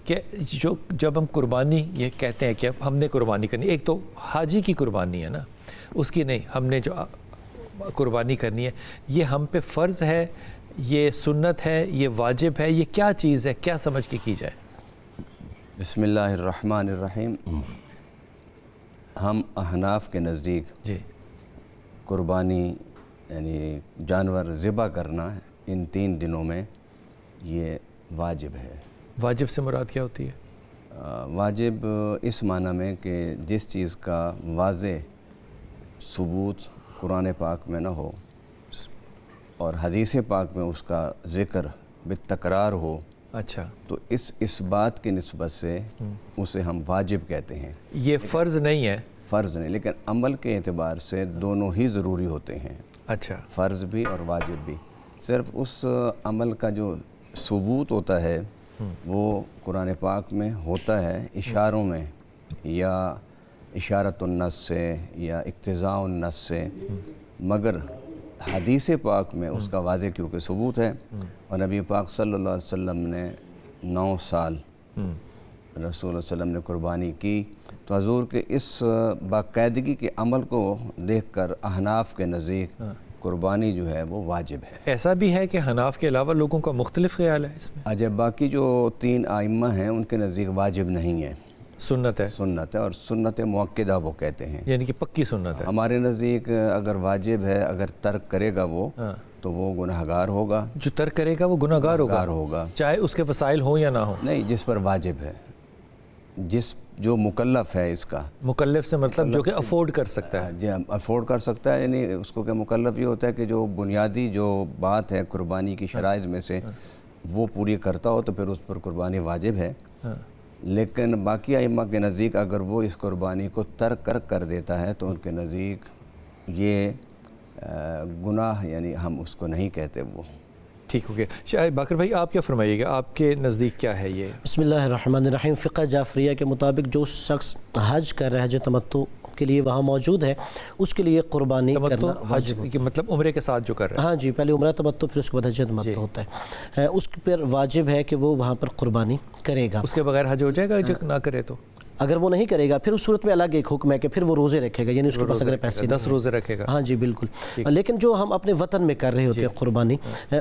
کہ جب ہم قربانی یہ کہتے ہیں کہ ہم نے قربانی کرنی، ایک تو حاجی کی قربانی ہے نا، اس کی نہیں، ہم نے جو قربانی کرنی ہے یہ ہم پہ فرض ہے، یہ سنت ہے، یہ واجب ہے، یہ کیا چیز ہے، کیا سمجھ کے کی جائے؟ بسم اللہ الرحمن الرحیم۔ ہم احناف کے نزدیک جی قربانی یعنی جانور ذبح کرنا ان 3 دنوں میں یہ واجب ہے۔ واجب سے مراد کیا ہوتی ہے؟ واجب اس معنی میں کہ جس چیز کا واضح ثبوت قرآن پاک میں نہ ہو اور حدیث پاک میں اس کا ذکر بالتکرار ہو، اچھا، تو اس بات کی نسبت سے اسے ہم واجب کہتے ہیں۔ یہ فرض نہیں ہے؟ فرض نہیں، لیکن عمل کے اعتبار سے دونوں ہی ضروری ہوتے ہیں، اچھا، فرض بھی اور واجب بھی۔ صرف اس عمل کا جو ثبوت ہوتا ہے وہ قرآن پاک میں ہوتا ہے اشاروں میں، یا اشارت النص سے یا اقتضاء النص سے، مگر حدیث پاک میں اس کا واضح کیونکہ ثبوت ہے، اور نبی پاک صلی اللہ علیہ وسلم نے 9 سال رسول اللہ صلی اللہ علیہ وسلم نے قربانی کی، تو حضور کے اس باقاعدگی کے عمل کو دیکھ کر احناف کے نزدیک قربانی جو ہے وہ واجب ہے۔ ایسا بھی ہے کہ حناف کے علاوہ لوگوں کا مختلف خیال ہے اس میں؟ اجب باقی جو 3 ائمہ ہیں ان کے نزدیک واجب نہیں ہے، سنت ہے، سنت ہے، اور سنت مؤکدہ وہ کہتے ہیں، یعنی کہ پکی سنت ہے۔ ہمارے نزدیک اگر واجب ہے، اگر ترک کرے گا وہ تو وہ گناہگار ہوگا، جو ترک کرے گا وہ گناہگار ہوگا، چاہے اس کے وسائل ہوں یا نہ ہوں؟ نہیں، جس پر واجب ہے، جو مکلف ہے اس کا، مکلف سے مطلب جو کہ افورڈ کر سکتا ہے، جی افورڈ کر سکتا ہے، یعنی اس کو کہ مکلف یہ ہوتا ہے کہ جو بنیادی جو بات ہے قربانی کی شرائط میں سے وہ پوری کرتا ہو تو پھر اس پر قربانی واجب ہے۔ لیکن باقی ائمہ کے نزدیک اگر وہ اس قربانی کو ترک کر دیتا ہے تو ان کے نزدیک یہ گناہ، یعنی ہم اس کو نہیں کہتے وہ۔ ٹھیک ہو گیا۔ شاید باقر بھائی آپ کیا فرمائیے گا، آپ کے نزدیک کیا ہے یہ؟ بسم اللہ الرحمن الرحیم۔ فقہ جعفریہ کے مطابق جو شخص حج کر رہا ہے، حج تمتع کے لیے وہاں موجود ہے، اس کے لیے قربانی کرنا حج کہ مطلب عمرے کے ساتھ جو کر رہا ہے؟ ہاں جی، پہلے عمرہ تمتع پھر اس کے بعد حج تمتع ہوتا ہے، اس پر واجب ہے کہ وہ وہاں پر قربانی کرے گا۔ اس کے بغیر حج ہو جائے گا جو نہ کرے تو؟ اگر وہ نہیں کرے گا پھر اس صورت میں الگ ایک حکم ہے کہ پھر وہ روزے رکھے گا، یعنی اس کے پاس اگر پیسے 10 روزے رکھے گا۔ ہاں جی بالکل، لیکن جو ہم اپنے وطن میں کر رہے ہوتے ہیں قربانی،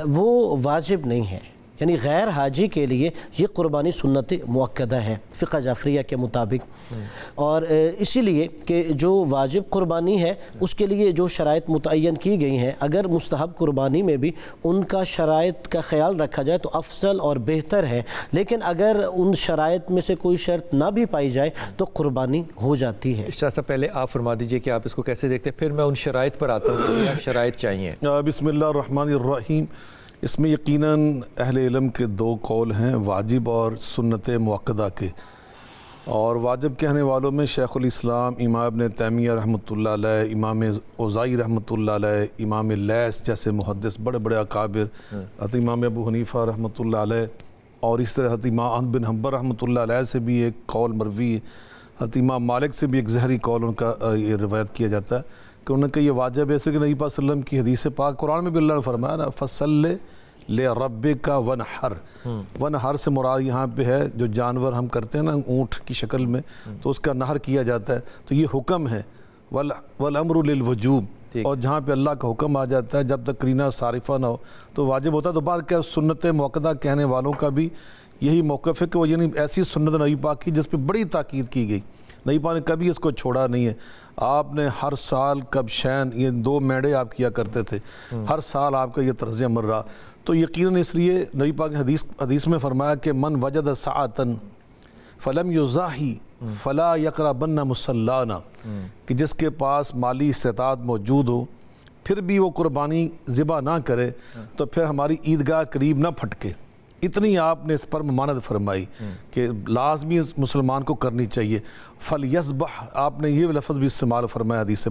وہ واجب نہیں ہے، یعنی غیر حاجی کے لیے یہ قربانی سنت مؤکدہ ہے فقہ جعفریہ کے مطابق، اور اسی لیے کہ جو واجب قربانی ہے اس کے لیے جو شرائط متعین کی گئی ہیں، اگر مستحب قربانی میں بھی ان کا شرائط کا خیال رکھا جائے تو افضل اور بہتر ہے، لیکن اگر ان شرائط میں سے کوئی شرط نہ بھی پائی جائے تو قربانی ہو جاتی ہے۔ شاہ صاحب پہلے آپ فرما دیجئے کہ آپ اس کو کیسے دیکھتے ہیں، پھر میں ان شرائط پر آتا ہوں کہ شرائط چاہیے۔ بسم اللہ الرحمن الرحیم۔ اس میں یقیناً اہل علم کے 2 قول ہیں، واجب اور سنت مؤکدہ کے، اور واجب کہنے والوں میں شیخ الاسلام امام ابن تیمیہ رحمۃ اللہ علیہ، امام اوزاعی رحمۃ اللہ علیہ، امام لیث جیسے محدث بڑے بڑے اکابر، حضرت امام ابو حنیفہ رحمۃ اللہ علیہ، اور اس طرح حضرت امام احمد بن حنبل رحمۃ اللہ علیہ سے بھی ایک قول مروی ہے، حضرت امام مالک سے بھی ایک ظہری قول ان کا یہ روایت کیا جاتا ہے کہ انہوں نے کہا یہ واجب ہے، اس لیے کہ نبی پاک صلی اللہ علیہ وسلم کی حدیث پاک قرآن میں بھی اللہ نے فرمایا نا فصل لربک ونحر، ونحر سے مراد یہاں پہ ہے جو جانور ہم کرتے ہیں نا اونٹ کی شکل میں، تو اس کا نحر کیا جاتا ہے، تو یہ حکم ہے والامر للوجوب، اور جہاں پہ اللہ کا حکم آ جاتا ہے جب تک قرینہ صارفہ نہ ہو تو واجب ہوتا ہے۔ تو بار کیا سنت مؤکدہ کہنے والوں کا بھی یہی موقف ہے کہ وہ یعنی ایسی سنت نبی پاک کی جس پہ بڑی تاکید کی گئی، نبی پاک نے کبھی اس کو چھوڑا نہیں ہے۔ آپ نے ہر سال کب شین یہ 2 میڑے آپ کیا کرتے تھے، ہر سال آپ کا یہ طرز عمل رہا، تو یقیناً اس لیے نبی پاک نے حدیث میں فرمایا کہ من وجد ساعتن فلم یضاحی فلا یقربن مصلانا، کہ جس کے پاس مالی استطاعت موجود ہو پھر بھی وہ قربانی ذبح نہ کرے تو پھر ہماری عیدگاہ قریب نہ پھٹکے، اتنی آپ نے اس پر ممانعت فرمائی کہ لازمی مسلمان کو کرنی چاہیے۔ فلیذبح، آپ نے یہ لفظ بھی استعمال فرمایا حدیث